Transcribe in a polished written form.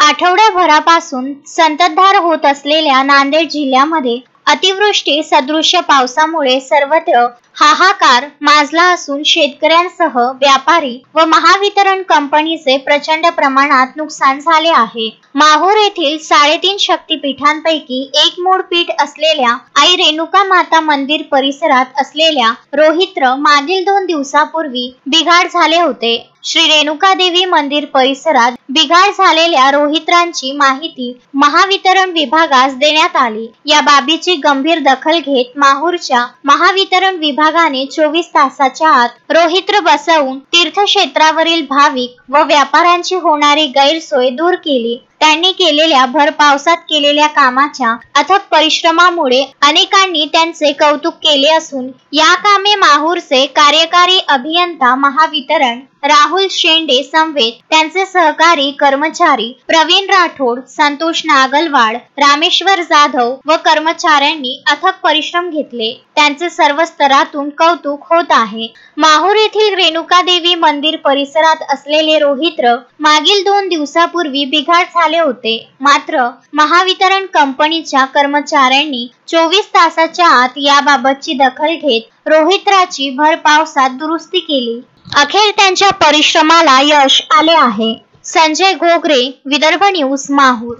आठवड्याभरापासून संततधार होत असलेल्या नांदेड जिल्ह्यामध्ये अतिवृष्टी सदृश्य पावसामुळे सर्वत्र हाहाकार माजला असून शेतकऱ्यांसह व्यापारी व महावितरण कंपनीचे प्रचंड प्रमाणात नुकसान झाले आहे। माहूर येथील 3.5 शक्तिपीठांपैकी एक मूळ पीठ असलेल्या आई रेणुका माता मंदिर परिसरात असलेल्या रोहित्र मागील 2 दिवसापूर्वी बिघाड झाले होते। श्री रेणुका देवी मंदिर परिसरात बिघाड झालेल्या रोहित्रांची माहिती महावितरण विभागास देण्यात आली। या बाबीची गंभीर दखल घेत माहूरच्या महावितरण विभागाने 24 तासाच्या आत रोहित्र बसवून तीर्थक्षेत्रावरील भाविक व व्यापाऱ्यांची होणारी गैरसोय दूर केली। त्यांनी केलेल्या भर पावसात केलेल्या कामाच्या अथक परिश्रमामुळे अनेकांनी त्यांचे कौतुक केले असून या कामे माहूरचे कार्यकारी अभियंता महावितरण राहुल शेंडे समवेत त्यांचे सहकारी कर्मचारी प्रवीण राठोड, संतोष नागलवाड, रामेश्वर जाधव व कर्मचाऱ्यांनी अथक परिश्रम घेतले। त्यांचे सर्व स्तरातून कौतुक होत आहे। माहूर येथील रेणुका देवी मंदिर परिसरात असलेले रोहित्र मागील 2 दिवसापूर्वी बिघाड झाले होते। मात्र महावितरण कंपनीच्या कर्मचाऱ्यांनी 24 तासाच्या आत याबाबतची दखल घेत रोहित्राची भर पावसात दुरुस्ती केली। अखेर त्यांच्या परिश्रमाला यश आले आहे। संजय घोगरे, विदर्भ न्यूज, माहूर।